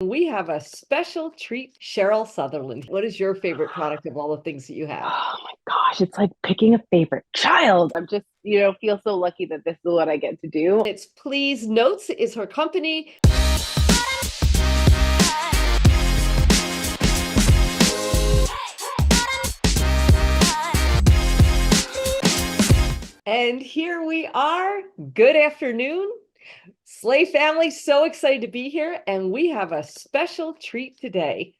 We have a special treat, Cheryl Sutherland. What is your favorite product of all the things that you have? Oh my gosh, it's like picking a favorite child. I'm just, feel so lucky that this is what I get to do. It's PleaseNotes is her company. And here we are. Good afternoon. Slay family, so excited to be here. And we have a special treat today.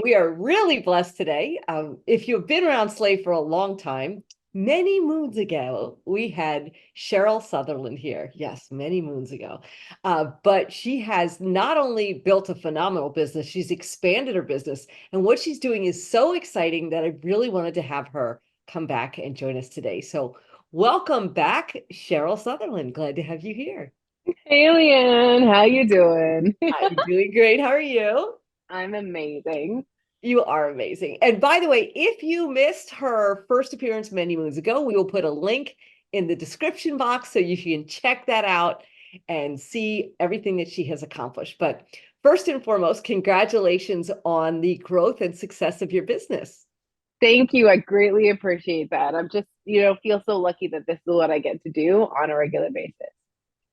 We are really blessed today. If you've been around Slay for a long time, many moons ago, we had Cheryl Sutherland here. Yes, many moons ago. But she has not only built a phenomenal business, she's expanded her business. And what she's doing is so exciting that I really wanted to have her come back and join us today. So welcome back, Cheryl Sutherland. Glad to have you here. Hey, Leanne, how you doing? I'm doing great. How are you? I'm amazing. You are amazing. And by the way, if you missed her first appearance many moons ago, we will put a link in the description box so you can check that out and see everything that she has accomplished. But first and foremost, congratulations on the growth and success of your business. Thank you. I greatly appreciate that. I'm just, feel so lucky that this is what I get to do on a regular basis.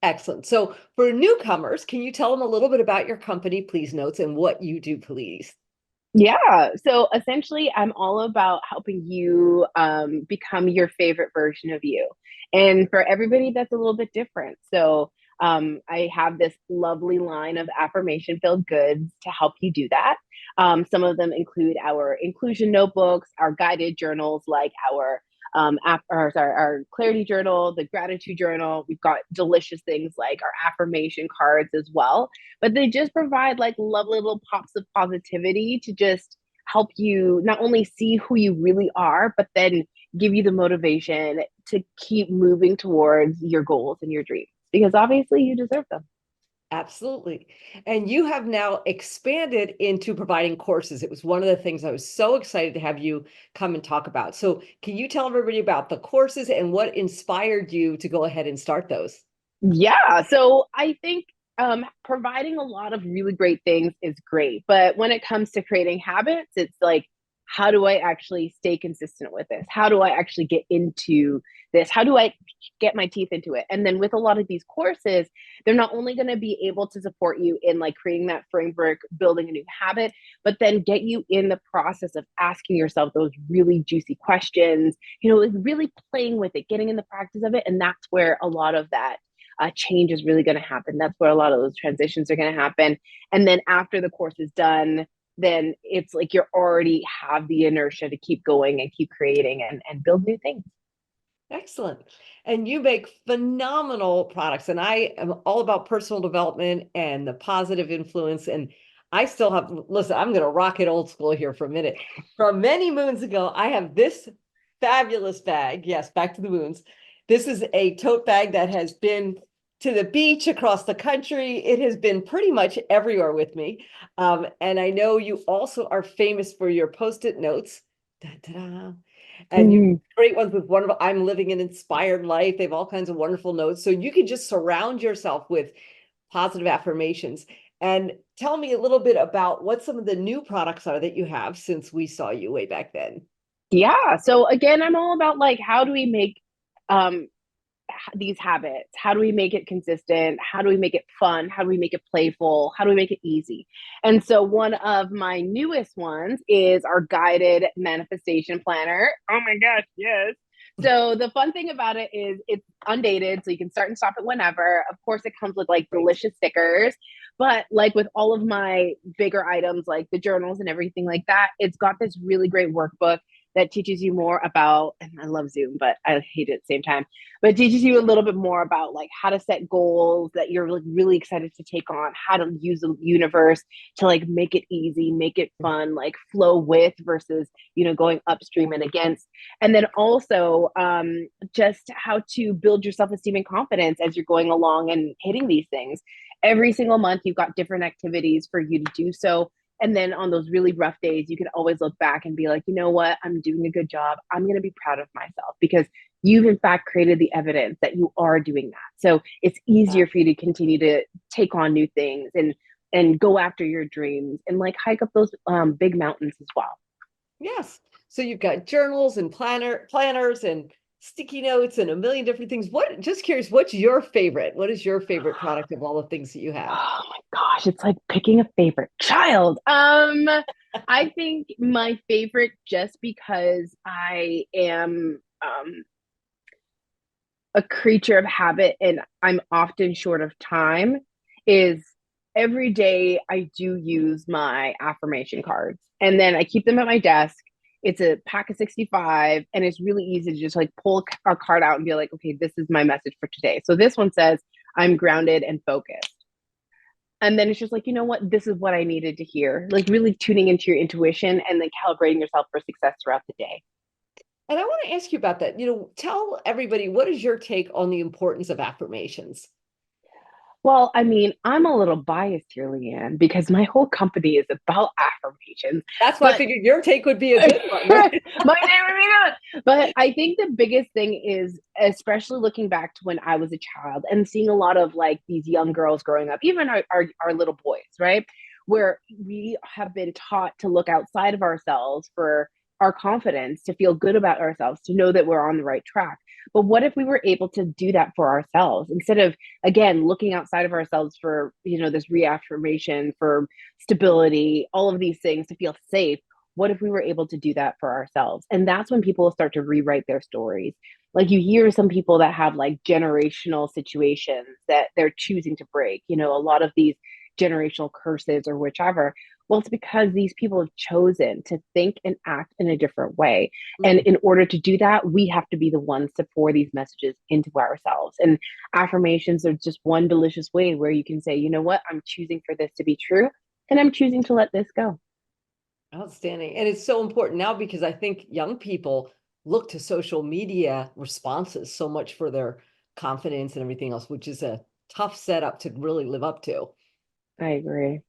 Excellent. So for newcomers, can you tell them a little bit about your company, PleaseNotes, and what you do, please? Yeah. So essentially, I'm all about helping you become your favorite version of you. And for everybody, that's a little bit different. So I have this lovely line of affirmation-filled goods to help you do that. Some of them include our inclusion notebooks, our guided journals, like our clarity journal, the gratitude journal. We've got delicious things like our affirmation cards as well, but they just provide like lovely little pops of positivity to just help you not only see who you really are, but then give you the motivation to keep moving towards your goals and your dreams because obviously you deserve them. Absolutely. And you have now expanded into providing courses. It was one of the things I was so excited to have you come and talk about. So, can you tell everybody about the courses and what inspired you to go ahead and start those? Yeah. So I think providing a lot of really great things is great. But when it comes to creating habits, it's like, how do I actually stay consistent with this? How do I actually get into this? How do I get my teeth into it? And then with a lot of these courses, they're not only going to be able to support you in like creating that framework, building a new habit, but then get you in the process of asking yourself those really juicy questions, like really playing with it, getting in the practice of it. And that's where a lot of that change is really going to happen. That's where a lot of those transitions are going to happen. And then after the course is done, then it's like you already have the inertia to keep going and keep creating and build new things. Excellent. And you make phenomenal products. And I am all about personal development and the positive influence. And I still have, listen, I'm going to rock it old school here for a minute. From many moons ago, I have this fabulous bag. Yes, back to the moons. This is a tote bag that has been to the beach across the country. It has been pretty much everywhere with me. And I know you also are famous for your post-it notes. Da, da, da. And you Mm. great ones with wonderful, I'm living an inspired life. They have all kinds of wonderful notes. So you can just surround yourself with positive affirmations. And tell me a little bit about what some of the new products are that you have since we saw you way back then. Yeah. So again, I'm all about like how do we make um these habits? How do we make it consistent? How do we make it fun? How do we make it playful? How do we make it easy? And so one of my newest ones is our guided manifestation planner. Oh my gosh, yes. So the fun thing about it is it's undated, so you can start and stop it whenever. Of course, it comes with like Great. delicious stickers, but like with all of my bigger items, like the journals and everything like that, it's got this really great workbook that teaches you more about, and I love Zoom, but I hate it at the same time, but it teaches you a little bit more about like how to set goals that you're like really excited to take on, how to use the universe to like make it easy, make it fun, like flow with versus, going upstream and against. And then also just how to build your self-esteem and confidence as you're going along and hitting these things. Every single month, you've got different activities for you to do so. And then on those really rough days, you can always look back and be like, you know what? I'm doing a good job. I'm going to be proud of myself because you've in fact created the evidence that you are doing that. So it's easier for you to continue to take on new things and and go after your dreams and like hike up those big mountains as well. Yes. So you've got journals and planners and sticky notes and a million different things. Just curious, what's your favorite? What is your favorite product of all the things that you have? Oh my gosh, it's like picking a favorite child. I think my favorite, just because I am a creature of habit and I'm often short of time, is every day I do use my affirmation cards. And then I keep them at my desk. It's a pack of 65, and it's really easy to just like pull a card out and be like, okay, this is my message for today. So this one says, I'm grounded and focused. And then it's just like, you know what? This is what I needed to hear. Like really tuning into your intuition and then calibrating yourself for success throughout the day. And I want to ask you about that. Tell everybody, what is your take on the importance of affirmations? Well, I mean, I'm a little biased here, Leanne, because my whole company is about affirmations. That's why I But figured your take would be a my good one, right? name would be good. But I think the biggest thing is, especially looking back to when I was a child and seeing a lot of like these young girls growing up, even our little boys, right? Where we have been taught to look outside of ourselves for our confidence, to feel good about ourselves, to know that we're on the right track. But what if we were able to do that for ourselves instead of, again, looking outside of ourselves for, this reaffirmation, for stability, all of these things to feel safe? What if we were able to do that for ourselves? And that's when people start to rewrite their stories. Like you hear some people that have like generational situations that they're choosing to break, a lot of these generational curses or whichever. Well, it's because these people have chosen to think and act in a different way. And Mm. in order to do that, we have to be the ones to pour these messages into ourselves. And affirmations are just one delicious way where you can say, you know what, I'm choosing for this to be true, and I'm choosing to let this go. Outstanding. And it's so important now because I think young people look to social media responses so much for their confidence and everything else, which is a tough setup to really live up to. I agree.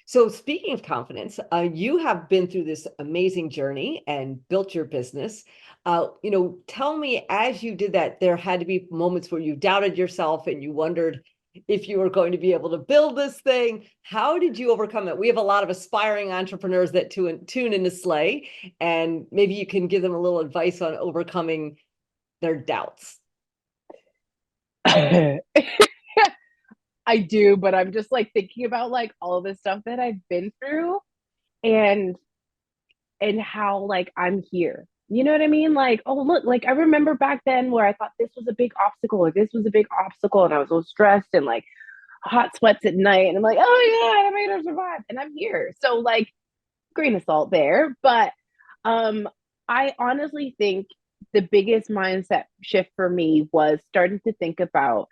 So speaking of confidence, you have been through this amazing journey and built your business. Tell me, as you did that, there had to be moments where you doubted yourself and you wondered if you were going to be able to build this thing. How did you overcome it? We have a lot of aspiring entrepreneurs that tune into Slay, and maybe you can give them a little advice on overcoming their doubts. I do, but I'm just like thinking about like all the stuff that I've been through, and how like I'm here. You know what I mean? Like, oh look, like I remember back then where I thought this was a big obstacle, or this was a big obstacle, and I was so stressed and like hot sweats at night, and I'm like, oh yeah, I made her survive, and I'm here. So like, grain of salt there, but um, I honestly think the biggest mindset shift for me was starting to think about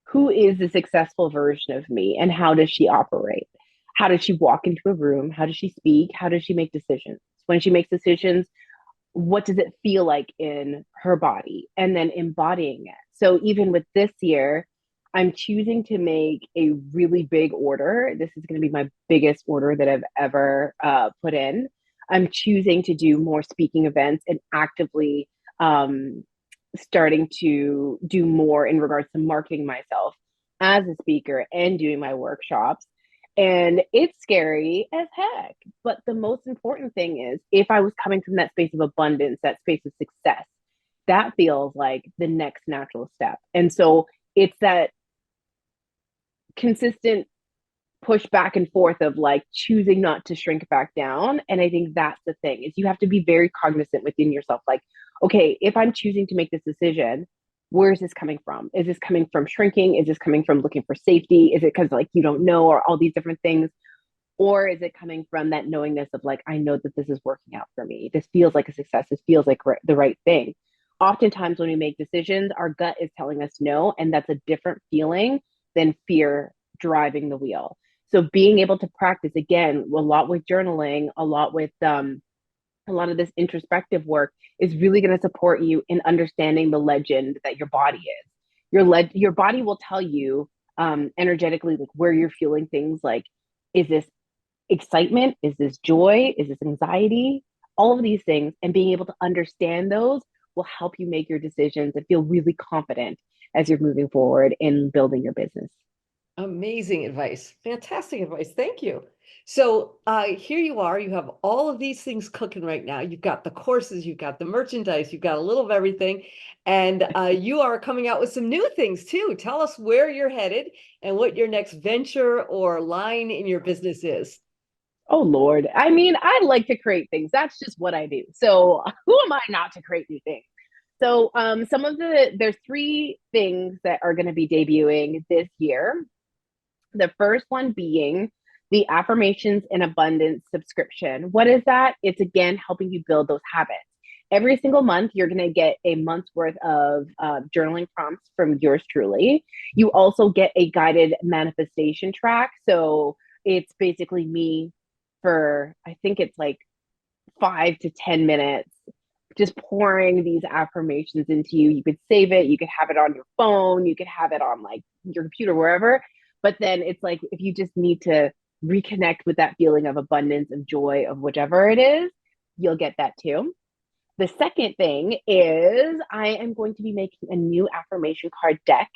who is the successful version of me and how does she operate? How does she walk into a room? How does she speak? How does she make decisions? When she makes decisions, what does it feel like in her body? And then embodying it. So even with this year, I'm choosing to make a really big order. This is going to be my biggest order that I've ever put in. I'm choosing to do more speaking events and actively um, starting to do more in regards to marketing myself as a speaker and doing my workshops. And it's scary as heck. But the most important thing is, if I was coming from that space of abundance, that space of success, that feels like the next natural step. And so it's that consistent push back and forth of like choosing not to shrink back down. And I think that's the thing, is you have to be very cognizant within yourself. Like, okay, if I'm choosing to make this decision, where is this coming from? Is this coming from shrinking? Is this coming from looking for safety? Is it because like you don't know, or all these different things? Or is it coming from that knowingness of like, I know that this is working out for me. This feels like a success. This feels like the right thing. Oftentimes when we make decisions, our gut is telling us no. And that's a different feeling than fear driving the wheel. So being able to practice, again, a lot with journaling, a lot with a lot of this introspective work is really going to support you in understanding the legend that your body is. Your body will tell you energetically like where you're feeling things like, is this excitement? Is this joy? Is this anxiety? All of these things, and being able to understand those will help you make your decisions and feel really confident as you're moving forward in building your business. Amazing advice. Fantastic advice. Thank you. So here you are. You have all of these things cooking right now. You've got the courses, you've got the merchandise, you've got a little of everything. And you are coming out with some new things too. Tell us where you're headed and what your next venture or line in your business is. Oh Lord. I mean, I like to create things. That's just what I do. So who am I not to create new things? So there's three things that are going to be debuting this year. The first one being the Affirmations in Abundance subscription. What is that? It's again helping you build those habits. Every single month, you're going to get a month's worth of journaling prompts from yours truly. You also get a guided manifestation track. So it's basically me for, I think it's like 5 to 10 minutes, just pouring these affirmations into you. You could save it, you could have it on your phone, you could have it on like your computer, wherever. But then it's like if you just need to reconnect with that feeling of abundance, of joy, of whichever it is, you'll get that too. The second thing is I am going to be making a new affirmation card deck.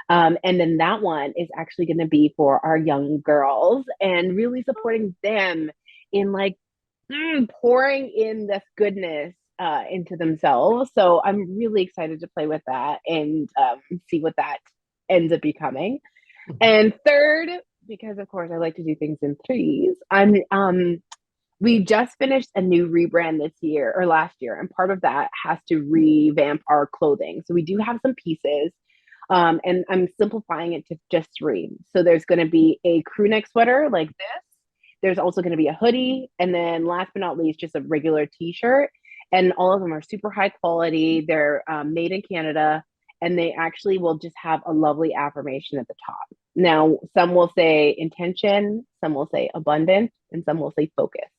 And then that one is actually going to be for our young girls and really supporting them in like pouring in this goodness into themselves. So I'm really excited to play with that and see what that ends up becoming. And third, because of course I like to do things in threes, we just finished a new rebrand this year or last year, and part of that has to revamp our clothing. So we do have some pieces, and I'm simplifying it to just three. So there's going to be a crew neck sweater like this. There's also going to be a hoodie, and then last but not least, just a regular t-shirt. And all of them are super high quality. They're made in Canada, and they actually will just have a lovely affirmation at the top. Now, some will say intention, some will say abundant, and some will say focus.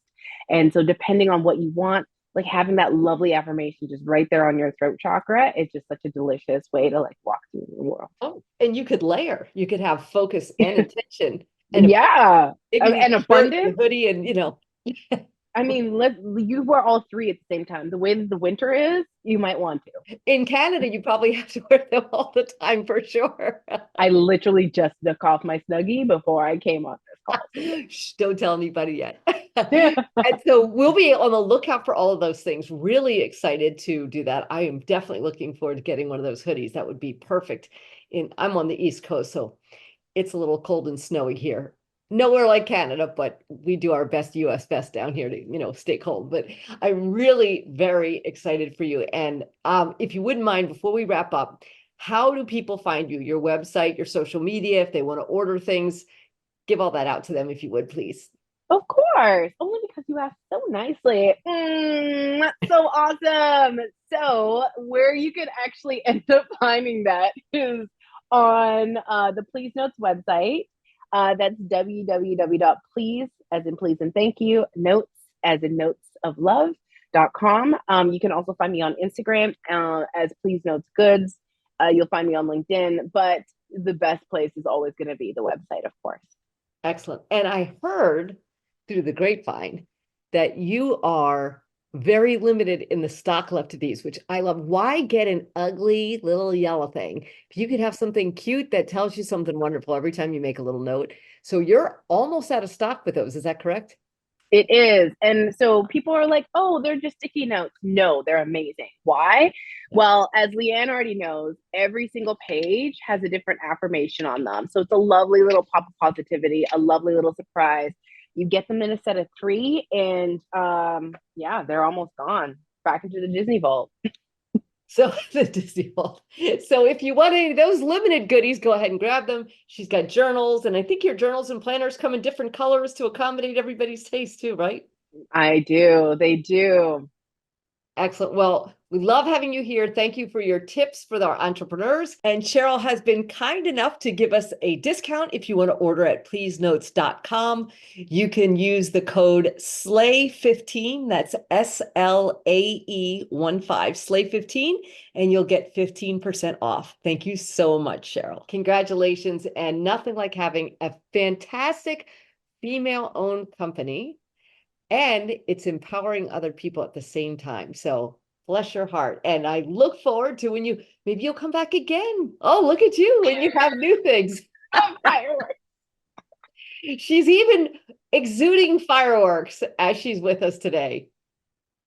And so, depending on what you want, like having that lovely affirmation just right there on your throat chakra, it's just such a delicious way to like walk through the world. Oh, and you could layer. You could have focus and intention and Yeah. maybe And the shirt, the abundance. hoodie, and you know. I mean, you wear all three at the same time. The way that the winter is, you might want to. In Canada, you probably have to wear them all the time for sure. I literally just took off my Snuggie before I came on this call. Shh, don't tell anybody yet. Yeah. And so we'll be on the lookout for all of those things. Really excited to do that. I am definitely looking forward to getting one of those hoodies. That would be perfect. I'm on the East Coast, so it's a little cold and snowy here. Nowhere like Canada, but we do our best US best down here to, stay cold. But I'm really very excited for you. And if you wouldn't mind, before we wrap up, how do people find you? Your website, your social media, if they want to order things, give all that out to them if you would, please. Of course, only because you asked so nicely. That's so awesome. So, where you could actually end up finding that is on the PleaseNotes website. That's www.please, as in please and thank you, notes, as in notes of love.com. You can also find me on Instagram as PleaseNotes Goods. You'll find me on LinkedIn, but the best place is always going to be the website, of course. Excellent. And I heard through the grapevine that you are very limited in the stock left of these, which I love. Why get an ugly little yellow thing? If you could have something cute that tells you something wonderful every time you make a little note. So you're almost out of stock with those. Is that correct? It is. And so people are like, oh, they're just sticky notes. No, they're amazing. Why? Well, as Leanne already knows, every single page has a different affirmation on them. So it's a lovely little pop of positivity, a lovely little surprise. You get them in a set of three, and yeah, they're almost gone. Back into the Disney vault. So the Disney Vault. So if you want any of those limited goodies, go ahead and grab them. She's got journals, and I think your journals and planners come in different colors to accommodate everybody's taste too, right? I do. They do. Excellent. Well, we love having you here. Thank you for your tips for our entrepreneurs. And Cheryl has been kind enough to give us a discount if you want to order at pleasenotes.com. You can use the code SLAY15, that's SLAE15, SLAY15, and you'll get 15% off. Thank you so much, Cheryl. Congratulations. And nothing like having a fantastic female-owned company, and it's empowering other people at the same time. So bless your heart. And I look forward to maybe you'll come back again. Oh, look at you when you have new things. Fireworks. She's even exuding fireworks as she's with us today.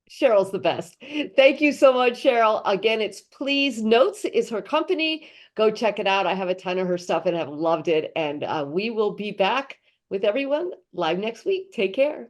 Cheryl's the best. Thank you so much, Cheryl. Again, it's PleaseNotes is her company. Go check it out. I have a ton of her stuff and have loved it. And we will be back with everyone live next week. Take care.